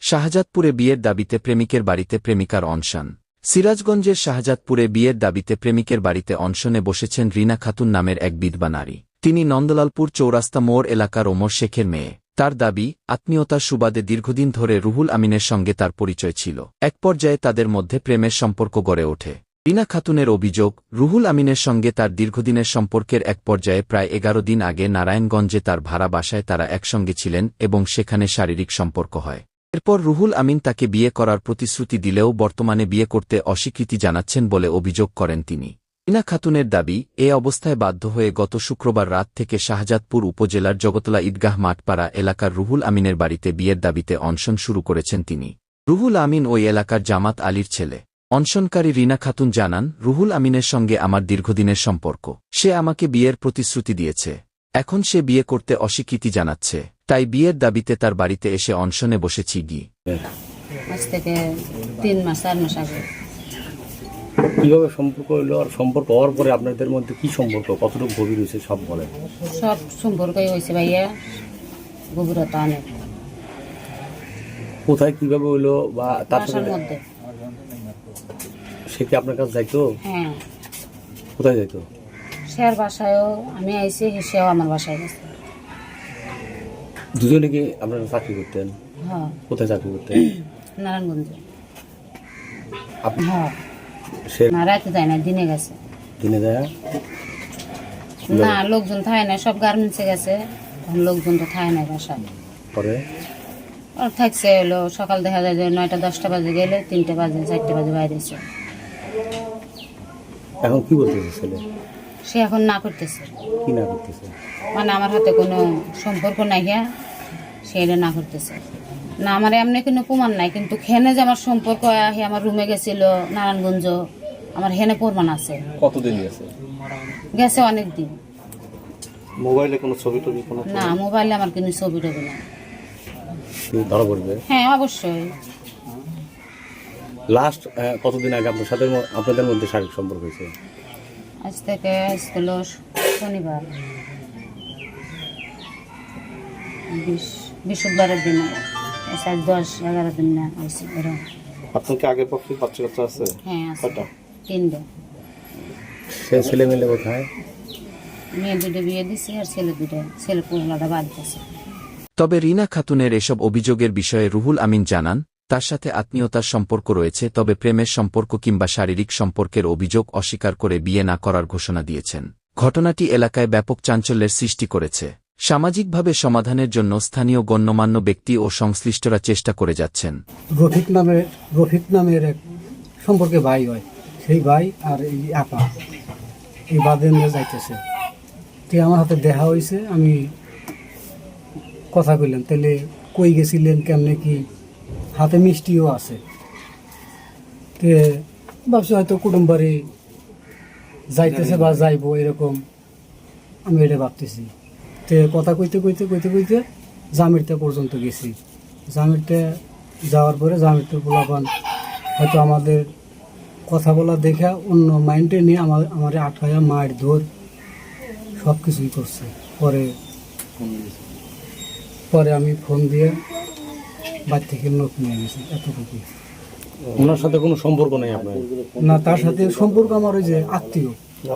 শাহজাদপুরে বিয়ের দাবিতে প্রেমিকের বাড়িতে প্রেমিকার অনশন। সিরাজগঞ্জের শাহজাদপুরে বিয়ের দাবিতে প্রেমিকের বাড়িতে অনশনে বসেছেন রিনা খাতুন নামের এক বিধবা নারী। তিনি নন্দলালপুর চৌরাস্তা মোড় এলাকার ওমর শেখের মেয়ে। তার দাবি, আত্মীয়তার সুবাদে দীর্ঘদিন ধরে রুহুল আমিনের সঙ্গে তার পরিচয় ছিল। এক পর্যায়ে তাদের মধ্যে প্রেমের সম্পর্ক গড়ে ওঠে। রিনা খাতুনের অভিযোগ, রুহুল আমিনের সঙ্গে তার দীর্ঘদিনের সম্পর্কের এক পর্যায়ে প্রায় ১১ দিন আগে নারায়ণগঞ্জে তার ভাড়া বাসায় তারা একসঙ্গে ছিলেন এবং সেখানে শারীরিক সম্পর্ক হয়। এরপর রুহুল আমিন তাকে বিয়ে করার প্রতিশ্রুতি দিলেও বর্তমানে বিয়ে করতে অস্বীকৃতি জানাচ্ছেন বলে অভিযোগ করেন তিনি। রিনা খাতুনের দাবি, এ অবস্থায় বাধ্য হয়ে গত শুক্রবার রাত থেকে শাহজাদপুর উপজেলার জগতলা ঈদগাহ মাঠপাড়া এলাকার রুহুল আমিনের বাড়িতে বিয়ের দাবিতে অনশন শুরু করেছেন তিনি। রুহুল আমিন ওই এলাকার জামাত আলীর ছেলে। অনশনকারী রিনা খাতুন জানান, রুহুল আমিনের সঙ্গে আমার দীর্ঘদিনের সম্পর্ক। সে আমাকে বিয়ের প্রতিশ্রুতি দিয়েছে। এখন সে বিয়ে করতে অস্বীকৃতি জানাচ্ছে, তাই বিয়ের দাবিতে তার বাড়িতে এসে অনশনে বসেছি। আজ থেকে 3 মাস 4 মাস আগে। কিভাবে সম্পর্ক হইলো, আর সম্পর্ক হওয়ার পরে আপনাদের মধ্যে কি সম্পর্ক, কতটুকু গভীর হয়েছে সব বলেন। সব সম্পর্কই হয়েছে ভাইয়া, গভীরতা অনেক। কোথায় কিভাবে হইলো বা তার বাসার মধ্যে। সে কি আপনার কাছে যাইতো? হ্যাঁ। কোথায় যাইতো? সের বাসায়ও আমি আইছি, সেও আমার বাসায় গেছে। দুজনে কি আপনারা চাকরি করতেন? হ্যাঁ। কোথায় চাকরি করতেন? নারায়ণগঞ্জে। আপনি? হ্যাঁ। সে না, রাতে যায় না, দিনে গেছে। দিনে যায় না, লোকজন থাকে না, সব গার্মেন্টসে গেছে। লোকজন তো থাকে না বাসায়। পরে থাকছে হলো সকাল দেখা যায় যে 9টা 10টা বাজে গেলে 3টা বাজে 4টা বাজে বাইরে এসে। এখন কি বলতেছে ছেলে? সে এখন না করতেছে। কি না করতেছে? মানে আমার হাতে কোনো সম্পর্ক নাই, হ্যাঁ, সে এটা না করতেছে। না, আমার এমনি কোনো প্রমাণ নাই, কিন্তু হেনে যে আমার সম্পর্ক আমার রুমে গেছিল নারায়ণগঞ্জ, আমার হেনে প্রমাণ আছে। কতদিন গেছে? গেছে অনেক দিন। মোবাইলে কোনো ছবি টবি? না, মোবাইলে আমার কোনো ছবি টবি না। ধরা পড়বে? হ্যাঁ, অবশ্যই। লাস্ট কতদিন আগে আপনার সাথে আপনাদের মধ্যে শারীরিক সম্পর্ক হয়েছে? আজ থেকে আসছিল শনিবার, বৃহস্পতিবারের দিনে। 10-11 দিন না হয়েছে এরকম। আপনার কি আগে পক্ষে বাচ্চা কাচ্চা আছে? হ্যাঁ, আছে 3টা। সে ছেলে মেলে কোথায়? মেয়ে 2টা বিয়ে দিছে, আর ছেলে 2টা, ছেলে পুরোটা বাদ দিছে। তবে রিনা খাতুনের এসব অভিযোগের বিষয়ে রুহুল আমিন জানান, তার সাথে আত্মীয়তার সম্পর্ক রয়েছে, তবে প্রেমের সম্পর্ক কিংবা শারীরিক সম্পর্কের অভিযোগ অস্বীকার করে বিয়ে না করার ঘোষণা দিয়েছেন। ঘটনাটি এলাকায় ব্যাপক চাঞ্চল্যের সৃষ্টি করেছে। সামাজিকভাবে সমাধানের জন্য স্থানীয় গণ্যমান্য ব্যক্তি ও সংশ্লিষ্টরা চেষ্টা করে যাচ্ছেন। রফিক নামের এক সম্পর্কে ভাই হয়, সেই ভাই আর এই আপা এই বাদে নিয়ে যাইতেছে। ঠিক আমার হাতে দেখা হয়েছে, আমি কথা কইলাম, তাহলে কই গেছিলেন, কেমনে কি, হাতে মিষ্টিও আছে। তে ভাবছি হয়তো কুটুম বাড়ি যাইতেছে বা যাইবো এরকম, আমি এটা ভাবতেছি। তে কথা কইতে কইতে কইতে কইতে জামিরটা পর্যন্ত গেছি। জামিরটা যাওয়ার পরে জামিরটা পোলাপান হয়তো আমাদের কথা বলা দেখা অন্য মাইন্ডে নিয়ে আমার আটকায়া মায়ের ধর সব কিছুই করছে। পরে আমি ফোন দিয়ে বাড়ি থেকে নোট নিয়ে গেছি, এতটুকু। ওনার সাথে কোনো সম্পর্ক নেই আপনার? না, তার সাথে সম্পর্ক আমার ওই যে আত্মীয়।